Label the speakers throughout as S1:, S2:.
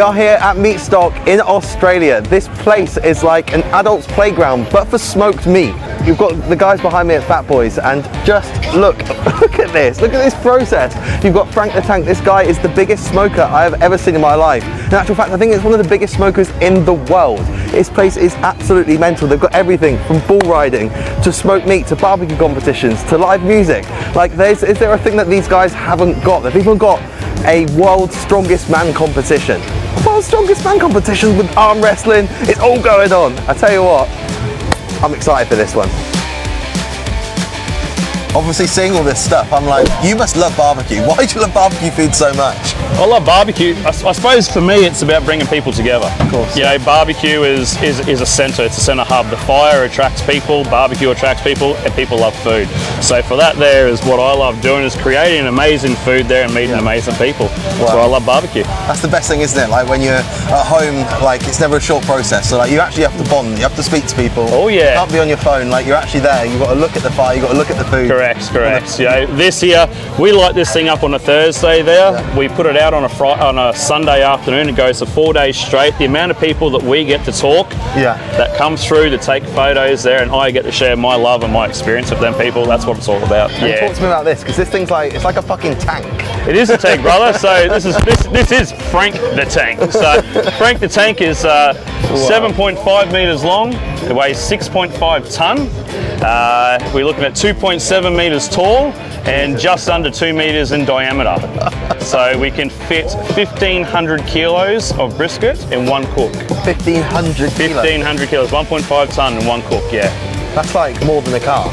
S1: are here at Meatstock in Australia. This place is like an adult's playground, but for smoked meat. You've got the guys behind me at Phat Boyz, and just look at this. Look at this process. You've got Frank the Tank. This guy is the biggest smoker I have ever seen in my life. In actual fact, I think it's one of the biggest smokers in the world. This place is absolutely mental. They've got everything from bull riding to smoked meat to barbecue competitions to live music. Like, is there a thing that these guys haven't got? They've even got a world's strongest man competition. World's strongest man competition with arm wrestling. It's all going on. I tell you what, I'm excited for this one. Obviously, seeing all this stuff, I'm like, you must love barbecue. Why do you love barbecue food so much?
S2: I love barbecue. I suppose for me, it's about bringing people together.
S1: Of course.
S2: You know, barbecue is a centre. It's a centre hub. The fire attracts people, barbecue attracts people, and people love food. So for that, there is what I love doing, is creating amazing food there and meeting amazing people. Wow. So I love barbecue. That's
S1: the best thing, isn't it? Like when you're at home, like it's never a short process. So like you actually have to bond. You have to speak to people.
S2: Oh yeah.
S1: You can't be on your phone. Like you're actually there. You've got to look at the fire. You've got to look at the food.
S2: Correct. You know, this here, we light this thing up on a Thursday there. Yeah. We put it out on a Sunday afternoon. It goes for 4 days straight. The amount of people that we get to talk, that comes through to take photos there, and I get to share my love and my experience with them people. That's what it's all about.
S1: And talk to me about this, because this thing's like, it's like a fucking tank.
S2: It is a tank, brother. So this is Frank the Tank. So Frank the Tank is 7.5 meters long. It weighs 6.5 ton. We're looking at 2.7 meters tall and just under 2 meters in diameter. So we can fit 1,500 kilos of brisket in one cook.
S1: 1,500 kilos?
S2: 1,500 kilos, 1.5 ton in one cook, yeah.
S1: That's like more than a car.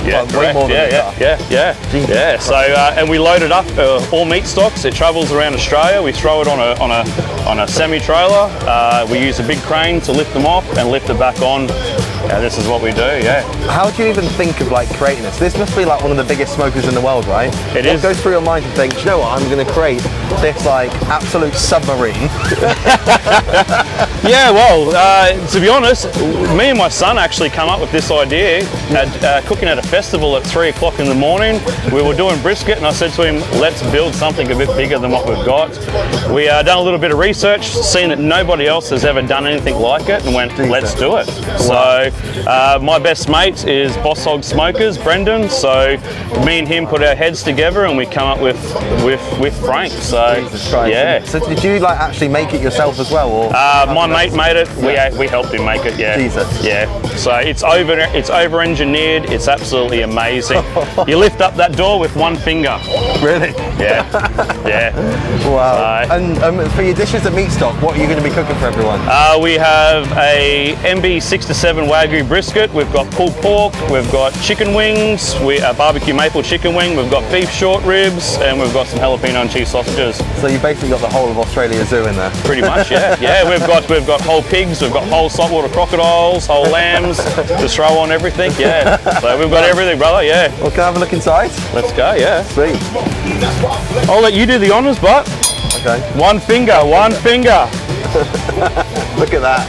S2: Yeah,
S1: like way more than a car.
S2: Yeah. So and we load it up all meat stocks. It travels around Australia. We throw it on a semi-trailer. We use a big crane to lift them off and lift it back on. This is what we do. Yeah.
S1: How do you even think of like creating this? This must be like one of the biggest smokers in the world, right?
S2: It is.
S1: What goes through your mind to think, do you know what? I'm going to create this like absolute submarine.
S2: Yeah. Well, to be honest, me and my son actually come up with this idea at cooking at a festival at 3 o'clock in the morning. We were doing brisket, and I said to him, let's build something a bit bigger than what we've got. We done a little bit of research, seen that nobody else has ever done anything like it, and went, let's do it. Wow. So my best mate is Boss Hog Smokers, Brendan. So me and him put our heads together, and we come up with Frank. So yeah.
S1: So did you like actually make it yourself as well, or
S2: my mate made it? We helped him make it. Yeah.
S1: Jesus.
S2: Yeah. So it's over engineered. It's absolutely amazing. You lift up that door with one finger.
S1: Really?
S2: Yeah. Yeah.
S1: Wow. And for your dishes at Meatstock, what are you going to be cooking for everyone?
S2: We have a MB 6 to 7 Wagu brisket. We've got pulled pork. We've got chicken wings. A barbecue maple chicken wing. We've got beef short ribs, and we've got some jalapeno and cheese sausages.
S1: So you basically got the whole of Australia Zoo in there.
S2: Pretty much, yeah. Yeah. We've got whole pigs. We've got whole saltwater crocodiles, whole lambs to throw on everything. Yeah. So we've got everything, brother. Yeah.
S1: Well, can I have a look inside?
S2: Let's go. Yeah.
S1: Sweet.
S2: I'll let you do the honours, but.
S1: Okay.
S2: One finger.
S1: Look at that.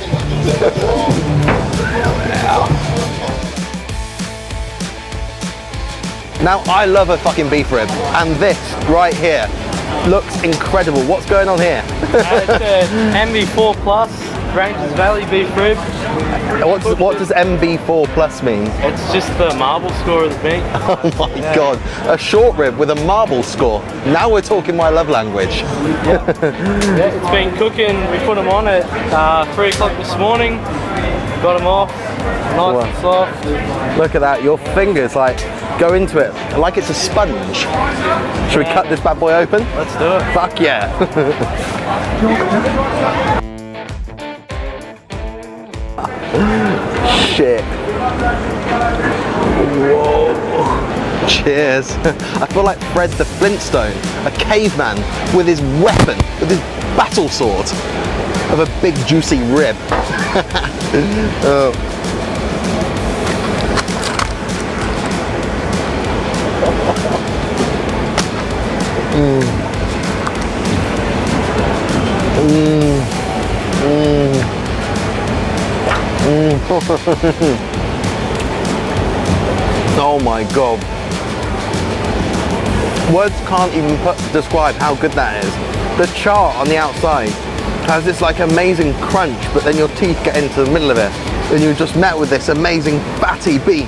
S1: Now, I love a fucking beef rib, and this right here looks incredible. What's going on here?
S3: It's an MB4 Plus Ranges Valley beef rib.
S1: What does MB4 Plus mean?
S3: It's just the marble score of the meat.
S1: Oh my God, a short rib with a marble score. Now we're talking my love language.
S3: Yeah, it's been cooking. We put them on at 3 o'clock this morning. Got them off, nice and soft.
S1: Look at that, your fingers like go into it like it's a sponge. Should we cut this bad boy open?
S3: Let's do it.
S1: Fuck yeah. Shit. Whoa. Cheers. I feel like Fred the Flintstone, a caveman with his weapon, with his battle sword of a big juicy rib. Oh. Oh my God. Words can't even describe how good that is. The char on the outside has this like amazing crunch, but then your teeth get into the middle of it, and you're just met with this amazing fatty beef.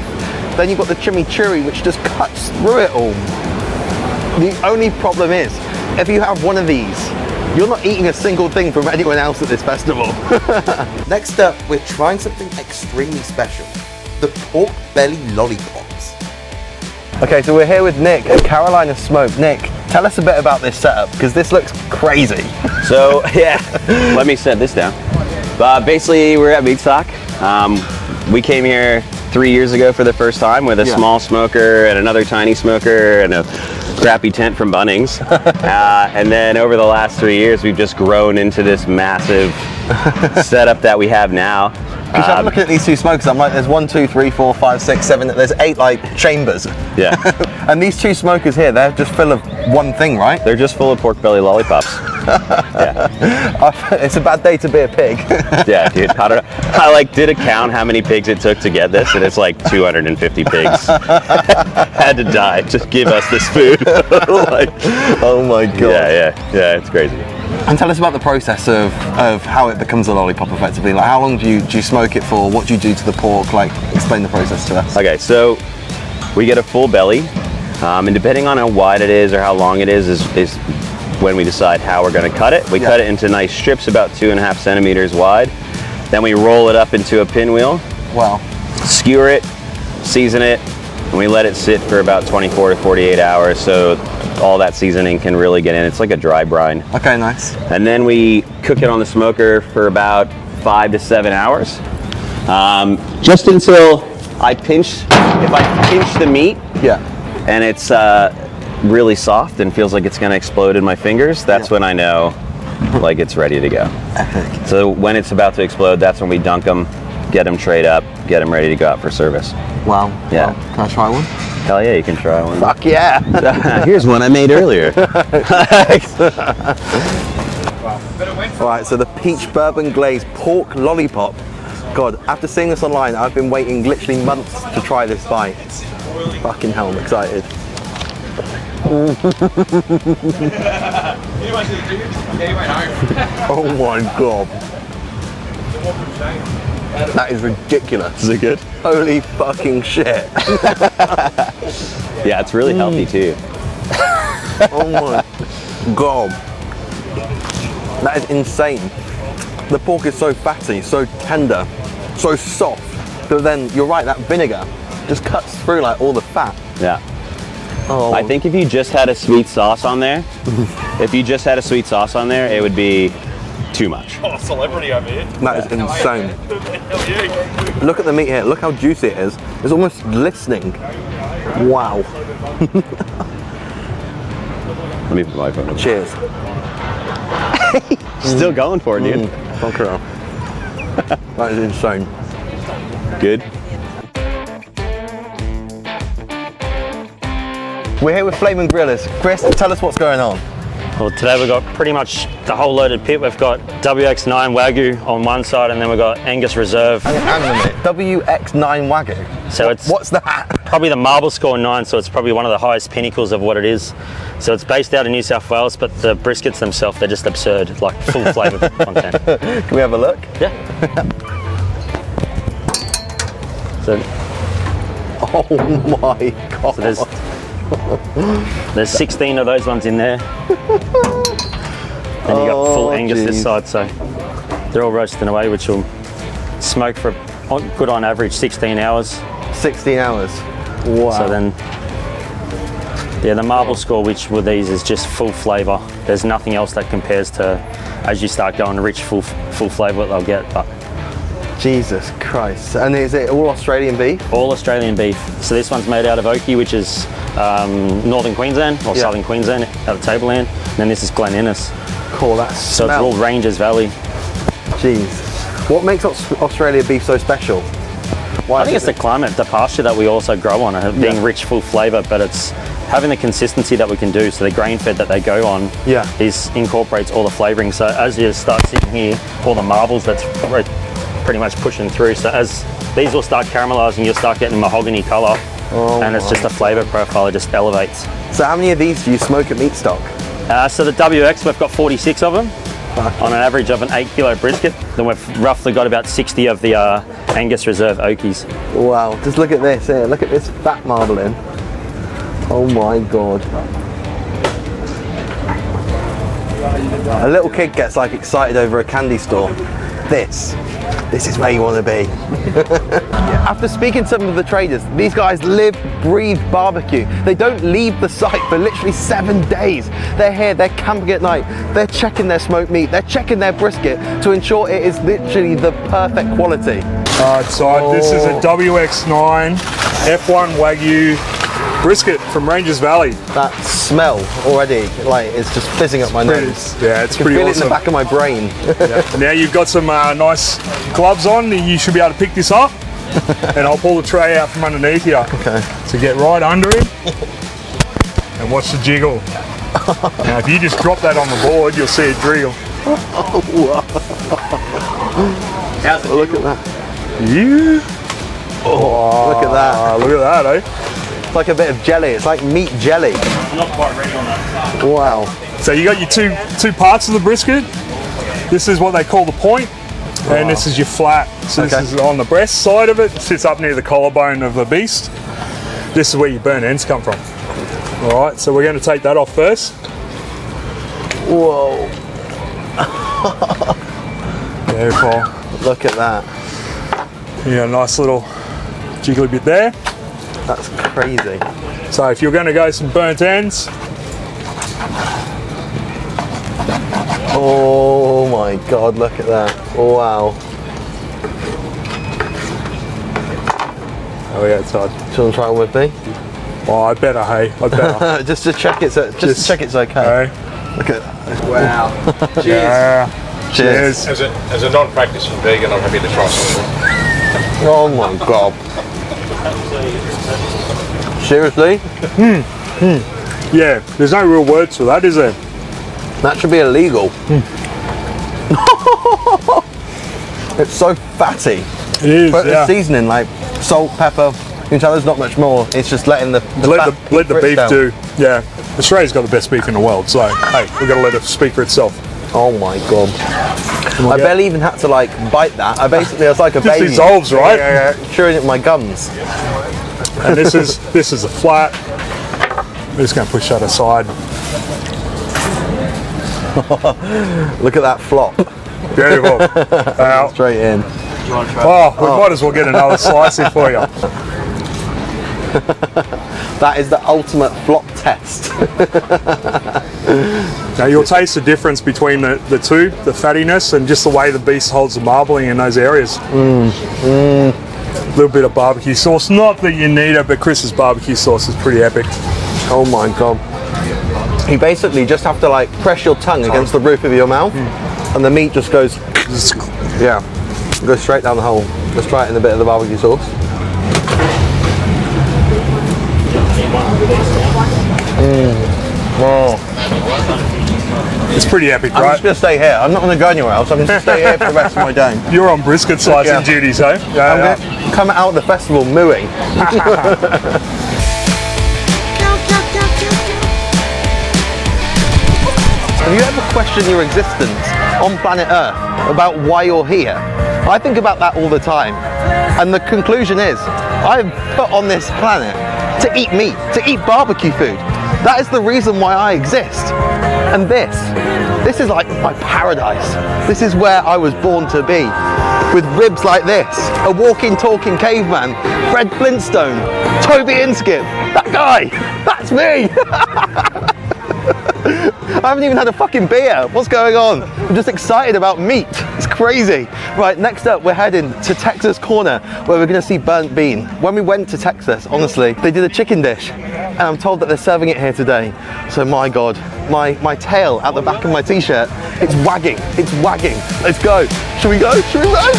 S1: Then you've got the chimichurri, which just cuts through it all. The only problem is, if you have one of these, you're not eating a single thing from anyone else at this festival. Next up, we're trying something extremely special. The pork belly lollipops. Okay, so we're here with Nick at Carolina Smoke. Nick, tell us a bit about this setup, because this looks crazy.
S4: So, yeah, let me set this down. Basically, we're at Meatstock. We came here 3 years ago for the first time with a small smoker and another tiny smoker and a crappy tent from Bunnings. And then over the last 3 years, we've just grown into this massive setup that we have now.
S1: Because I'm looking at these two smokers, I'm like, there's 1, 2, 3, 4, 5, 6, 7, there's 8 like chambers.
S4: Yeah.
S1: And these two smokers here, they're just full of one thing, right?
S4: They're just full of pork belly lollipops. Yeah.
S1: It's a bad day to be a pig.
S4: Yeah, dude. I don't know. I did a count how many pigs it took to get this, and it's like 250 pigs had to die to give us this food.
S1: Oh my god.
S4: Yeah, it's crazy.
S1: And tell us about the process of how it becomes a lollipop effectively. Like, how long do you smoke it for? What do you do to the pork? Like, explain the process to us.
S4: Okay, so we get a full belly, and depending on how wide it is or how long it is when we decide how we're going to cut it. We cut it into nice strips about 2.5 centimeters wide. Then we roll it up into a pinwheel.
S1: Wow.
S4: Skewer it, season it, and we let it sit for about 24 to 48 hours so all that seasoning can really get in. It's like a dry brine.
S1: Okay, nice.
S4: And then we cook it on the smoker for about 5 to 7 hours. Just until if I pinch the meat and it's really soft and feels like it's going to explode in my fingers, that's when I know like it's ready to go.
S1: Epic.
S4: So when it's about to explode, that's when we dunk them, get them trayed up, get them ready to go out for service.
S1: Wow.
S4: Yeah.
S1: Wow. Can I try one?
S4: Hell yeah, you can try one.
S1: Fuck yeah.
S4: Here's one I made earlier.
S1: Alright, so the peach bourbon glazed pork lollipop. God, after seeing this online, I've been waiting literally months to try this bite. Fucking hell, I'm excited. Oh my god. That is ridiculous.
S4: Is it good?
S1: Holy fucking shit.
S4: Yeah, it's really healthy too.
S1: Oh my god. That is insane. The pork is so fatty, so tender, so soft. But then, you're right, that vinegar just cuts through like all the fat.
S4: Yeah.
S1: Oh.
S4: I think if you just had a sweet sauce on there, it would be too much.
S2: Oh, celebrity over here.
S1: That is insane. Look at the meat here. Look how juicy it is. It's almost glistening. Wow.
S4: Let me put my phone on.
S1: Cheers.
S4: Still going for it, dude.
S1: Fuck her up. That is insane.
S4: Good.
S1: We're here with Flaming Grillers. Chris, tell us what's going on.
S3: Well, today we've got pretty much the whole loaded pit. We've got WX9 Wagu on one side, and then we've got Angus Reserve.
S1: Hang on a minute. WX9 Wagu.
S3: So
S1: What's that?
S3: Probably the marble score 9, so it's probably one of the highest pinnacles of what it is. So it's based out of New South Wales, but the briskets themselves, they're just absurd, like full flavour content.
S1: Can we have a look?
S3: Yeah. So,
S1: Oh my god.
S3: so there's 16 of those ones in there. Then you got full Angus this side, so they're all roasting away, which will smoke for good on average 16 hours.
S1: 16 hours. Wow.
S3: So then, yeah, the marble score, which with these is just full flavour. There's nothing else that compares to, as you start going rich, full flavour what they'll get. But
S1: Jesus Christ. And is it all Australian beef?
S3: all Australian beef. So this one's made out of Oki, which is northern Queensland or southern Queensland, out of Tableland. And then this is Glen Innes.
S1: Cool, that's
S3: So it's all Ranges Valley.
S1: Jeez. What makes Australia beef so special? Why
S3: I think it's the climate, the pasture that we also grow on, being rich, full flavour, but it's having the consistency that we can do. So the grain fed that they go on incorporates all the flavouring. So as you start sitting here, all the marbles that's pretty much pushing through. So as these will start caramelising, you'll start getting mahogany colour, and it's just a flavour profile, it just elevates.
S1: So how many of these do you smoke at Meatstock?
S3: So the WX, we've got 46 of them. on an average of an 8 kilo brisket. Then we've roughly got about 60 of the Angus Reserve Okies.
S1: Wow, just look at this here. Look at this fat marbling. Oh my God. A little kid gets like excited over a candy store. This is where you want to be. After speaking to some of the traders, these guys live, breathe barbecue. They don't leave the site for literally 7 days. They're here, they're camping at night, they're checking their smoked meat, they're checking their brisket to ensure it is literally the perfect quality.
S5: So this is a WX9 F1 Wagu brisket from Ranges Valley.
S1: That smell already, like, it's just fizzing up my nose.
S5: Yeah, it's
S1: I can
S5: pretty
S1: feel
S5: awesome.
S1: it in the back of my brain.
S5: Yeah. Now you've got some nice gloves on, you should be able to pick this up. And I'll pull the tray out from underneath you.
S1: Okay.
S5: So get right under him and watch the jiggle. Now if you just drop that on the board, you'll see it jiggle.
S1: Look at that.
S5: Yeah.
S1: Oh, look at that.
S5: Look at that, eh?
S1: It's like a bit of jelly. It's like meat jelly.
S2: I'm not quite ready on that.
S1: Wow.
S5: So you got your two parts of the brisket. This is what they call the point, and this is your flat. So
S1: Okay.
S5: this is on the breast side of it. It sits up near the collarbone of the beast. This is where your burnt ends come from. All right, so we're going to take that off first.
S1: Whoa.
S5: Beautiful.
S1: Look at that.
S5: You got a nice little jiggly bit there.
S1: That's crazy.
S5: So if you're going to go some burnt ends,
S1: Oh my God, look at that. Wow.
S5: oh yeah, it's hard.
S1: Do you want to try one with me?
S5: Oh, I better, hey, I better.
S1: just to check it's just to check it's okay.
S5: Hey.
S1: Look at that.
S4: Wow. Cheers.
S5: Yeah.
S1: Cheers.
S6: As a non-practicing vegan, I'm happy to try something.
S1: Oh my God. Seriously?
S5: Yeah, there's no real words for that, is there?
S1: That should be illegal. It's so fatty.
S5: It is,
S1: But the
S5: yeah.
S1: seasoning, like salt, pepper, you can tell there's not much more. It's just letting the
S5: Let
S1: fat
S5: the
S1: for
S5: beef
S1: itself.
S5: do. Yeah, Australia's got the best beef in the world, so hey, we've got to let it speak for itself.
S1: Oh my God. I barely even had to like bite that. I was like a
S5: Just
S1: baby.
S5: dissolves, right?
S1: Yeah, chewing it in my gums.
S5: And this is a flat. We're just going to push that aside.
S1: Look at that flop.
S5: Beautiful. Wow.
S1: Straight in.
S5: Oh, we might as well get another slice here for you.
S1: That is the ultimate flop test.
S5: Now you'll taste the difference between the two, the fattiness and just the way the beast holds the marbling in those areas. A little bit of barbecue sauce. Not that you need it, but Chris's barbecue sauce is pretty epic.
S1: Oh my God. You basically just have to like press your tongue against the roof of your mouth and the meat just goes, yeah, goes straight down the hole. Let's try it in a bit of the barbecue sauce. Oh.
S5: It's pretty epic,
S1: I'm
S5: right?
S1: just going to stay here. I'm not going to go anywhere else. I'm going to stay here for the rest of my day.
S5: You're on brisket slicing
S1: Yeah.
S5: duties, eh?
S1: I'm
S5: Yeah,
S1: going to come out of the festival mooing. Have you ever questioned your existence on planet Earth about why you're here? I think about that all the time. And the conclusion is, I'm put on this planet to eat meat, to eat barbecue food. That is the reason why I exist. And this is like my paradise. This is where I was born to be. With ribs like this, a walking, talking caveman, Fred Flintstone, Toby Inskip, that guy, that's me. I haven't even had a fucking beer. What's going on? I'm just excited about meat. It's crazy. Right, next up, we're heading to Texas Corner, where we're gonna see burnt bean. When we went to Texas, honestly, they did a chicken dish, and I'm told that they're serving it here today. So my God, my tail at the back of my t-shirt, it's wagging, it's wagging. Let's go. Should we go? Should we go?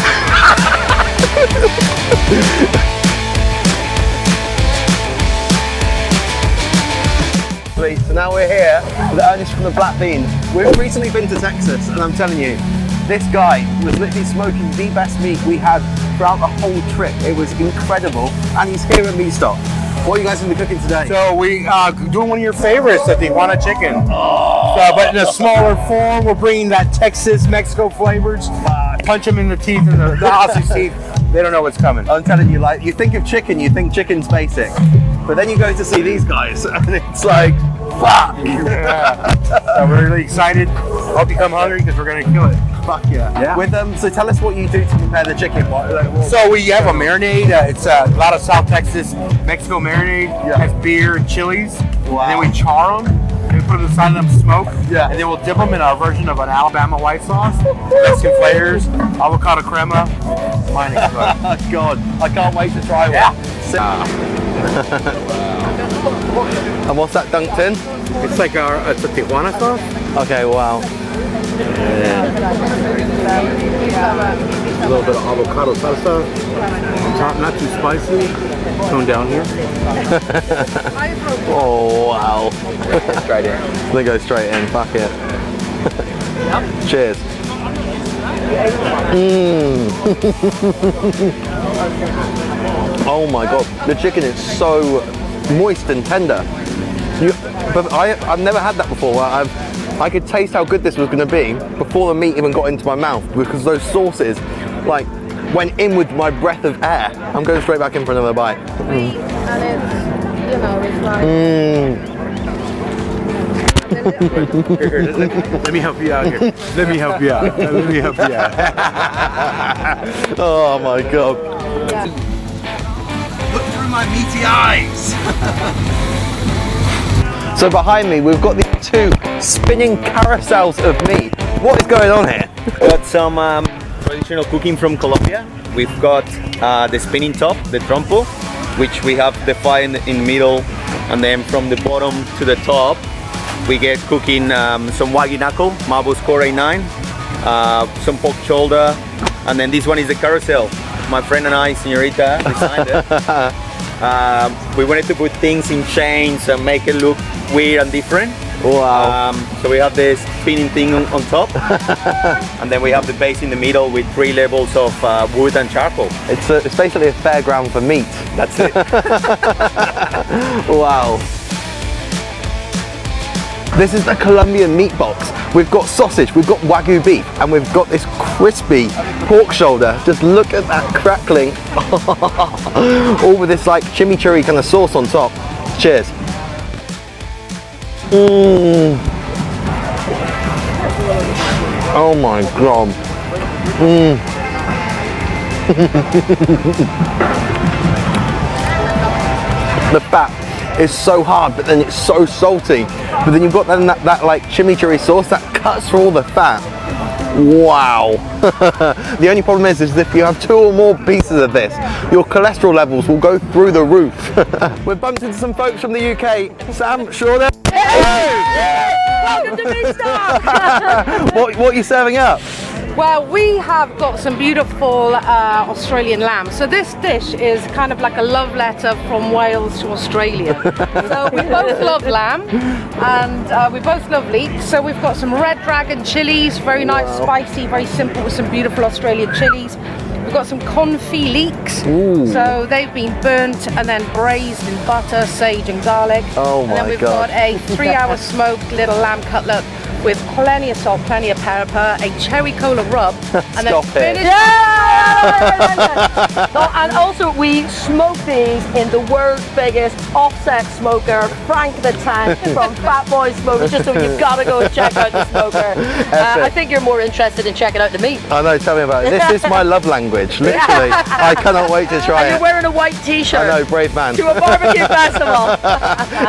S1: So now we're here with Ernest from the Black Beans. We've recently been to Texas, and I'm telling you, this guy was literally smoking the best meat we had throughout the whole trip. It was incredible, and he's here at Meatstock. What are you guys going to be cooking today?
S7: So we doing one of your favorites, the Tijuana chicken. But in a smaller form, we're bringing that Texas, Mexico flavors. Punch them in the teeth, and the Aussies' teeth. They don't know what's coming.
S1: I'm telling you, like, you think of chicken, you think chicken's basic. But then you go to see these guys, and it's like, fuck!
S7: Yeah. So we're really excited. Hope you come hungry, because we're going to kill it.
S1: Fuck yeah. With so tell us what you do to prepare the chicken.
S7: So we have a marinade. It's a lot of South Texas, Mexico marinade. It has beer and chilies.
S1: Wow.
S7: And then we char them. And we put them inside of them, smoke.
S1: Yeah.
S7: And then we'll dip them in our version of an Alabama white sauce. Mexican flavors, avocado crema. Mine is good.
S1: Oh God, I can't wait to try one. And what's that dunked in?
S7: It's like it's a Tijuana sauce.
S1: Okay, wow.
S7: A little bit of avocado salsa. Not too spicy. Tone down here.
S1: Oh wow.
S4: Straight in.
S1: They go straight in, fuck it. Cheers. Oh my God, the chicken is so moist and tender. But I've never had that before. I could taste how good this was going to be before the meat even got into my mouth, because those sauces like went in with my breath of air. I'm going straight back in for another bite.
S8: And it's, you know, it's like...
S7: Let me help you out here. Let me help you out. Let me help you out.
S1: Oh my God. Look through my meaty eyes. So behind me, we've got these two spinning carousels of meat. What is going on here?
S9: Got some traditional cooking from Colombia. We've got the spinning top, the trompo, which we have the fire in the middle, and then from the bottom to the top, we get cooking some Wagu knuckle, Marble Score A9, some pork shoulder, and then this one is the carousel. My friend and I, Senorita, designed it. We wanted to put things in chains and make it look weird and different.
S1: Wow.
S9: So we have this spinning thing on top, and then we have the base in the middle with 3 levels of wood and charcoal.
S1: It's basically a fairground for meat.
S9: That's it.
S1: Wow. This is the Colombian meat box. We've got sausage, we've got Wagu beef, and we've got this crispy pork shoulder. Just look at that crackling. All with this like chimichurri kind of sauce on top. Cheers. Oh my God. The fat is so hard, but then it's so salty. But then you've got that like chimichurri sauce that cuts through all the fat. Wow. The only problem is if you have 2 or more pieces of this, your cholesterol levels will go through the roof. We've bumped into some folks from the UK. Sam, sure there?
S8: Welcome to Meatstock!
S1: What are you serving up?
S8: Well, we have got some beautiful Australian lamb. So this dish is kind of like a love letter from Wales to Australia. So we both love lamb, and we both love leeks. So we've got some red dragon chilies, very nice, spicy, very simple, with some beautiful Australian chilies. We've got some confit leeks. So they've been burnt and then braised in butter, sage and garlic.
S1: Oh my
S8: And then we've
S1: God.
S8: got a 3-hour smoked little lamb cutlet with plenty of salt, plenty of pepper, a cherry cola rub, and then
S1: Stop it.
S8: finish.
S10: And also we smoke these in the world's biggest offset smoker, Frank the Tank from Phat Boyz Smokers, just so you've got to go and check out the smoker. I think you're more interested in checking out the meat.
S1: I know, tell me about it. This is my love language, literally. I cannot wait to try
S10: And you're
S1: it.
S10: wearing a white t-shirt.
S1: I know, brave man.
S10: To a barbecue festival.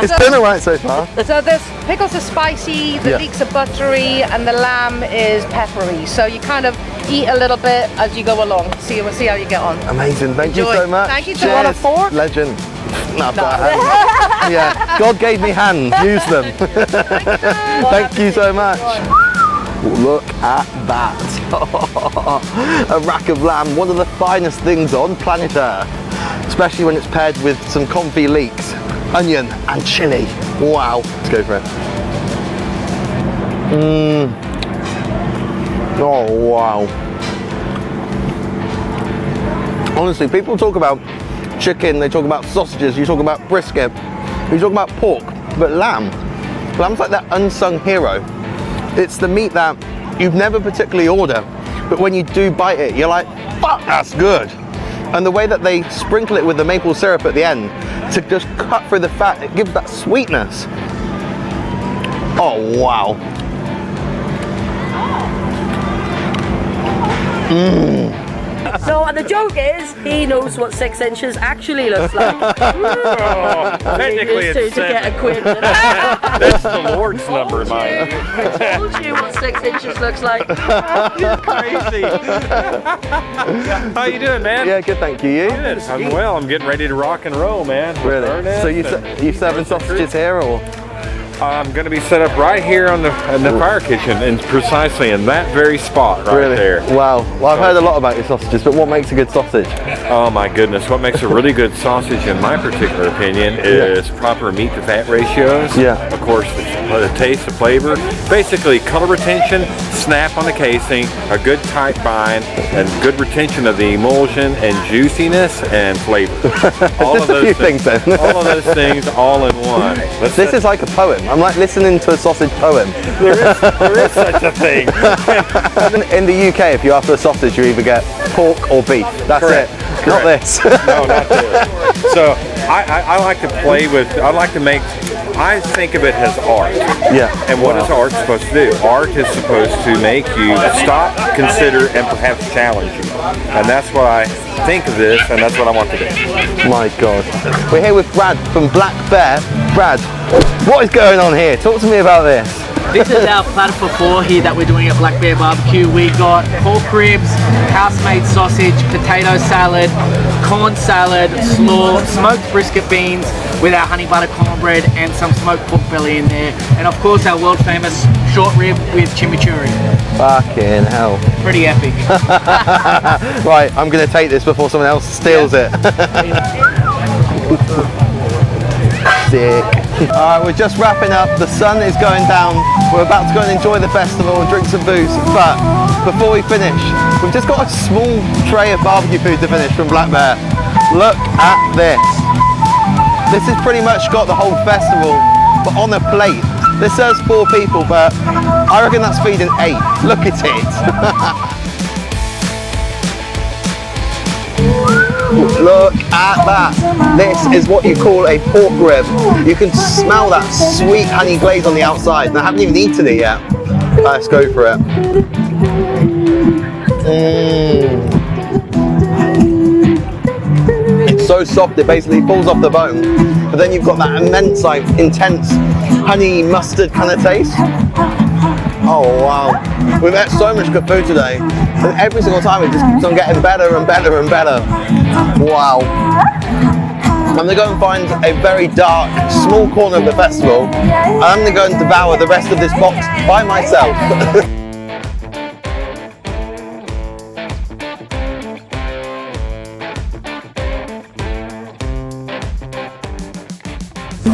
S1: It's been alright so far.
S8: So the pickles are spicy, the
S1: Yeah.
S8: leeks are buttery, and the lamb is peppery. So you kind of eat a little bit as you go along. We'll see how you get on.
S1: Amazing, thank
S8: Enjoy.
S1: you so much.
S8: Thank you so
S1: Cheers.
S8: much. Want a fork?
S1: Legend. No, I've got a hand. Yeah, God gave me hands, use them. Thank you so much. Look at that. A rack of lamb, one of the finest things on planet Earth. Especially when it's paired with some confit leeks, onion and chili. Wow. Let's go for it. Oh wow. Honestly, people talk about chicken, they talk about sausages, you talk about brisket, you talk about pork, but lamb's like that unsung hero. It's the meat that you'd never particularly order, but when you do bite it, you're like, fuck, that's good. And the way that they sprinkle it with the maple syrup at the end to just cut through the fat, it gives that sweetness. Oh, wow.
S10: No, and the joke is, he knows what 6 inches actually looks like.
S6: Technically it's
S10: to get acquainted.
S6: That's the Lord's number, mine.
S10: I told you what 6 inches looks like.
S6: You're crazy. How you doing, man?
S1: Yeah, good, thank you. You?
S6: Good. I'm well. I'm getting ready to rock and roll, man.
S1: Really? So you serving sausages here, or?
S6: I'm going to be set up right here on in the fire kitchen, and precisely in that very spot right there.
S1: Wow. Well, I've heard a lot about your sausages, but what makes a good sausage?
S6: Oh my goodness, what makes a really good sausage, in my particular opinion, is proper meat to fat ratios.
S1: Yeah.
S6: Of course, the taste, the flavor, basically color retention, snap on the casing, a good tight bind, and good retention of the emulsion and juiciness and flavor. All
S1: Just a few things then.
S6: All of those things all in one.
S1: This is like a poem. I'm like listening to a sausage poem.
S6: There is such a thing.
S1: In the UK, if you ask for a sausage, you either get pork or beef. That's
S6: Correct.
S1: it. Not this.
S6: No, not this. So I like to play with, I think of it as art.
S1: Yeah.
S6: And what is art supposed to do? Art is supposed to make you stop, consider, and perhaps challenge you. And that's what I think of this, and that's what I want to do.
S1: My God. We're here with Brad from Black Bear. Brad, what is going on here? Talk to me about this.
S11: This is our platter for 4 here that we're doing at Black Bear Barbecue. We got pork ribs, house-made sausage, potato salad, corn salad, slaw, smoked brisket beans with our honey butter cornbread and some smoked pork belly in there. And of course our world famous short rib with chimichurri.
S1: Fucking hell.
S11: Pretty epic.
S1: Right, I'm going to take this before someone else steals it. Sick. Alright, we're just wrapping up. The sun is going down. We're about to go and enjoy the festival and drink some booze. But before we finish, we've just got a small tray of barbecue food to finish from Black Bear. Look at this. This has pretty much got the whole festival, but on a plate. This serves 4 people, but I reckon that's feeding 8. Look at it. Look at that. This is what you call a pork rib. You can smell that sweet honey glaze on the outside, and I haven't even eaten it yet. Let's go for it. It's so soft, it basically falls off the bone. But then you've got that immense, like, intense honey mustard kind of taste. Oh wow. We've had so much good food today, and every single time it just keeps on getting better and better and better. Wow. I'm going to go and find a very dark, small corner of the festival, and I'm going to go and devour the rest of this box by myself.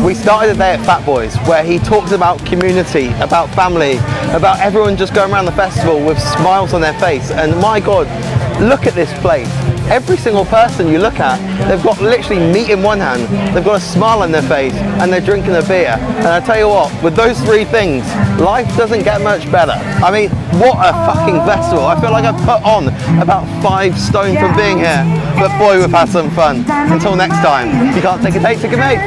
S1: We started the day at Phat Boyz, where he talks about community, about family, about everyone just going around the festival with smiles on their face. And my God, look at this place. Every single person you look at, they've got literally meat in one hand, they've got a smile on their face, and they're drinking a beer. And I tell you what, with those 3 things, life doesn't get much better. I mean, what a fucking festival. I feel like I've put on about 5 stone from being here. But boy, we've had some fun. Until next time, if you can't take a date, take a mate.